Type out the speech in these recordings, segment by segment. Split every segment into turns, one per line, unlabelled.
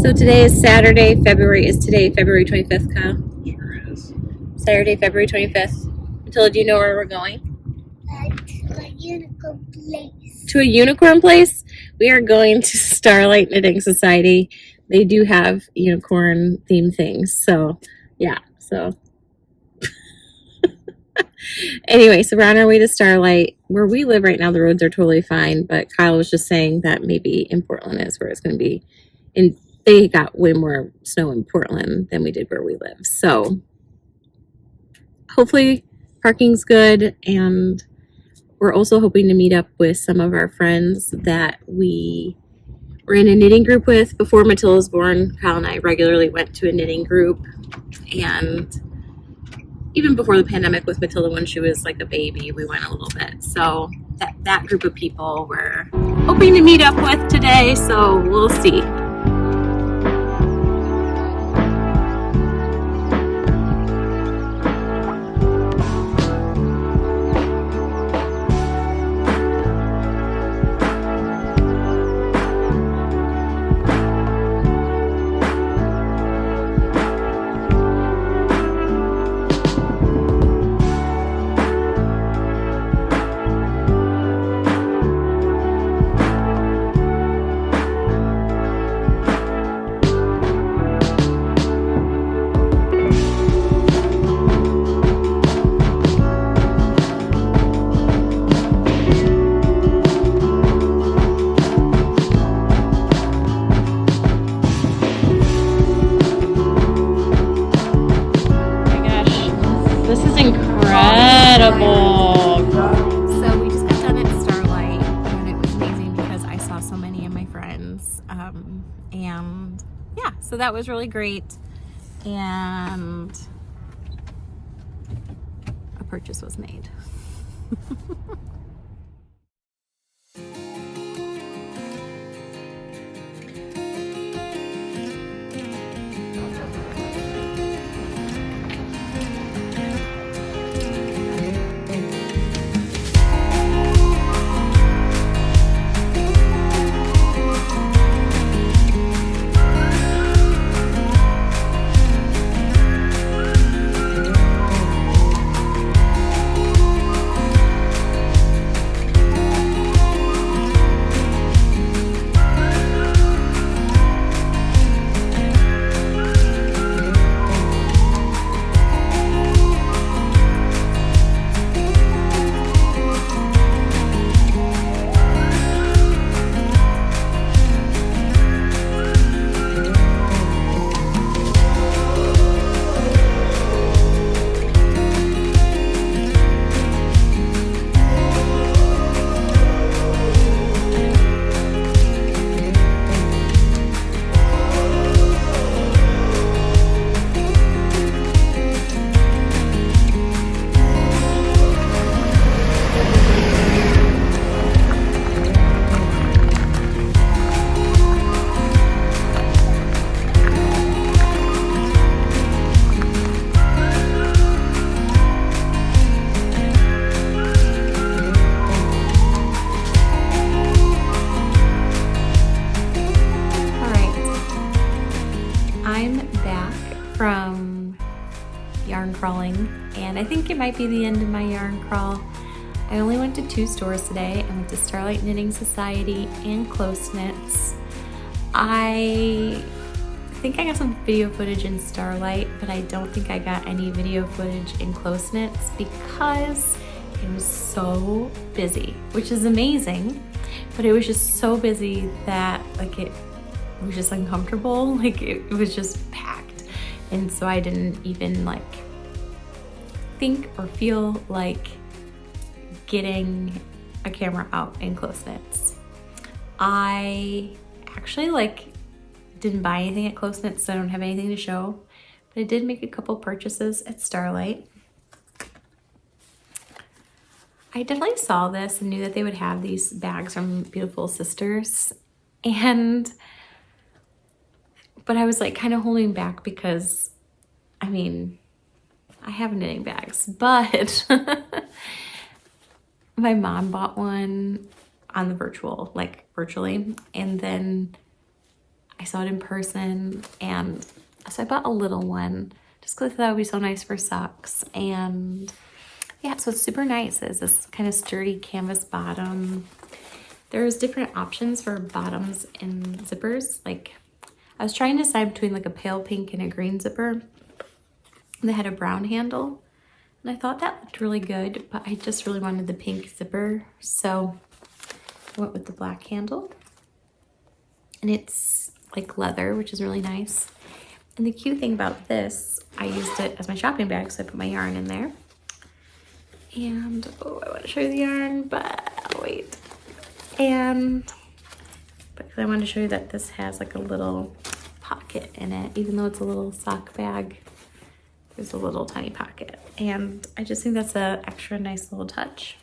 So today is Saturday, February 25th, Kyle?
Sure is.
Saturday, February 25th. Matilda, do you know where we're going?
To a unicorn place.
To a unicorn place? We are going to Starlight Knitting Society. They do have unicorn themed things. So, yeah. So, anyway, so we're on our way to Starlight. Where we live right now, the roads are totally fine. But Kyle was just saying that maybe in Portland is where it's going to be. And they got way more snow in Portland than we did where we live. So, hopefully parking's good, and we're also hoping to meet up with some of our friends that we were in a knitting group with before Matilda was born. Kyle and I regularly went to a knitting group, and even before the pandemic with Matilda when she was like a baby, we went a little bit. So that group of people we're hoping to meet up with today, so we'll see. This is incredible. So we just got done at Starlight, and it was amazing because I saw so many of my friends. And yeah, so that was really great. And a purchase was made. From yarn crawling, and I think it might be the end of my yarn crawl. I only went to 2 stores today. I went to Starlight Knitting Society and Close Knits. I think I got some video footage in Starlight, but I don't think I got any video footage in Close Knits because it was so busy, which is amazing, but it was just so busy that like it was just uncomfortable. Like it was just packed. And so I didn't even like think or feel like getting a camera out in Close Knits. I actually like didn't buy anything at Close Knits, so I don't have anything to show, but I did make a couple purchases at Starlight. I definitely saw this and knew that they would have these bags from Beautiful Sisters, but I was like kind of holding back because, I mean, I have knitting bags, but my mom bought one on the virtually, and then I saw it in person, and so I bought a little one just because I thought it would be so nice for socks. And yeah, so it's super nice. It's this kind of sturdy canvas bottom. There's different options for bottoms and zippers. Like, I was trying to decide between like a pale pink and a green zipper, and they had a brown handle, and I thought that looked really good, but I just really wanted the pink zipper, so I went with the black handle. And it's like leather, which is really nice. And the cute thing about this, I used it as my shopping bag, so I put my yarn in there. And, oh, I want to show you the yarn, but wait. And, because I wanted to show you that this has like a little pocket in it, even though it's a little sock bag, there's a little tiny pocket. And I just think that's a extra nice little touch.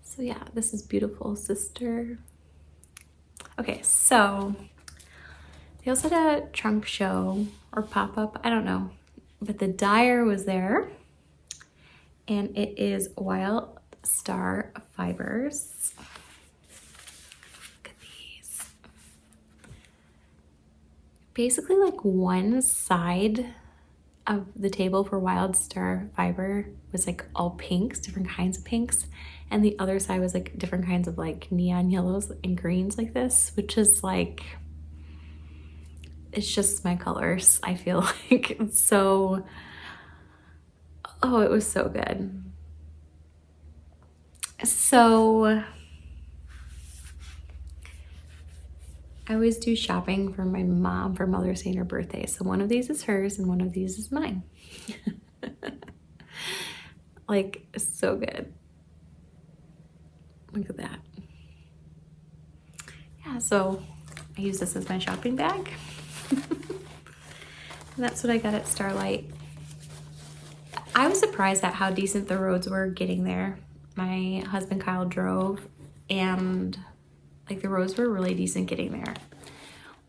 So yeah, this is beautiful, Syster. Okay, so they also had a trunk show or pop-up, I don't know, but the dyer was there, and it is Wildstar Fibers. Look at these. Basically, like, one side of the table for Wildstar Fiber was like all pinks, different kinds of pinks, and the other side was like different kinds of like neon yellows and greens like this, which is like, it's just my colors, I feel like. So, oh, it was so good. So I always do shopping for my mom for Mother's Day and her birthday. So one of these is hers and one of these is mine. Like, so good. Look at that. Yeah, so I use this as my shopping bag. And that's what I got at Starlight. I was surprised at how decent the roads were getting there. My husband Kyle drove, and like, the roads were really decent getting there.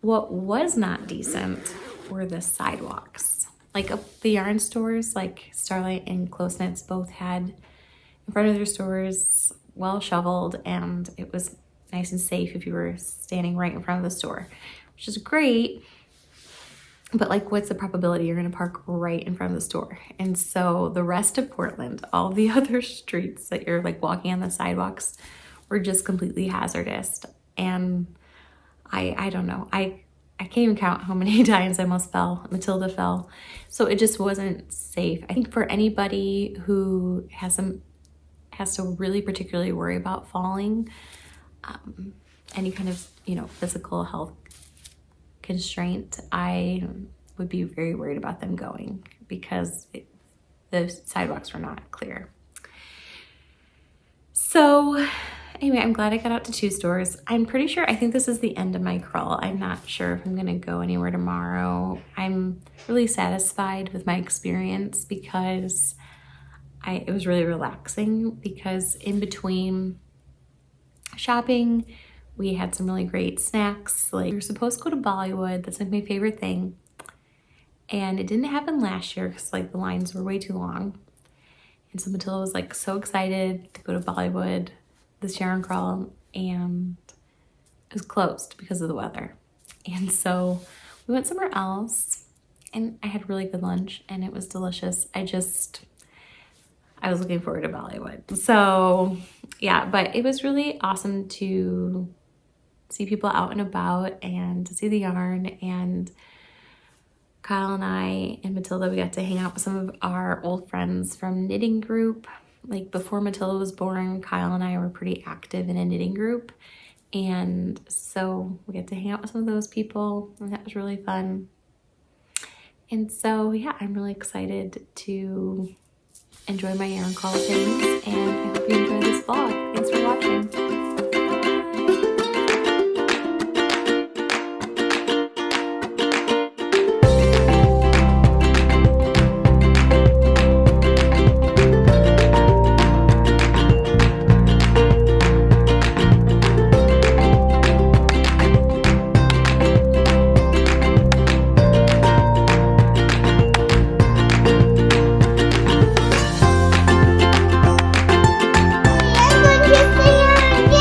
What was not decent were the sidewalks. Like, the yarn stores, like Starlight and Close Knits, both had in front of their stores well shoveled, and it was nice and safe if you were standing right in front of the store, which is great. But like, what's the probability you're gonna park right in front of the store? And so the rest of Portland, all the other streets that you're like walking on the sidewalks, were just completely hazardous. And I don't know, I can't even count how many times I almost fell. Matilda fell. So it just wasn't safe. I think for anybody who has to really particularly worry about falling, any kind of, you know, physical health constraint, I would be very worried about them going, because the sidewalks were not clear. So anyway, I'm glad I got out to 2 stores. I'm pretty sure, I think this is the end of my crawl. I'm not sure if I'm gonna go anywhere tomorrow. I'm really satisfied with my experience because it was really relaxing, because in between shopping, we had some really great snacks. Like, we were supposed to go to Bollywood. That's like my favorite thing. And it didn't happen last year because like the lines were way too long. And so Matilda was like so excited to go to Bollywood this yarn crawl, and it was closed because of the weather. And so we went somewhere else, and I had really good lunch, and it was delicious. I was looking forward to Bollywood. So yeah, but it was really awesome to see people out and about and to see the yarn. And Kyle and I and Matilda, we got to hang out with some of our old friends from knitting group. Like, before Matilda was born, Kyle and I were pretty active in a knitting group. And so we got to hang out with some of those people, and that was really fun. And so yeah, I'm really excited to enjoy my yarn crawl things, and I hope you enjoy this vlog. Thanks for watching.
I'm going to say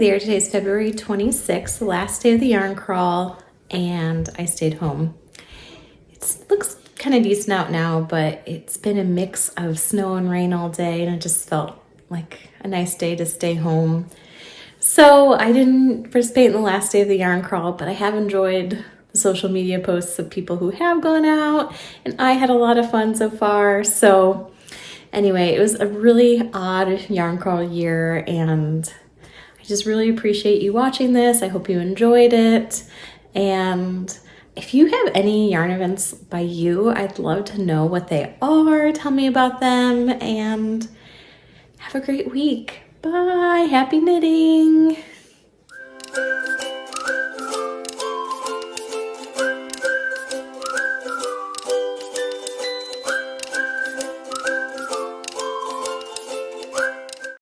there. Today's February 26th, the last day of the yarn crawl, and I stayed home. It looks kind of decent out now, but it's been a mix of snow and rain all day, and it just felt like a nice day to stay home. So I didn't participate in the last day of the yarn crawl, but I have enjoyed the social media posts of people who have gone out, and I had a lot of fun so far. So anyway, it was a really odd yarn crawl year, and I just really appreciate you watching this. I hope you enjoyed it. And if you have any yarn events by you, I'd love to know what they are. Tell me about them, and have a great week. Bye. Happy knitting.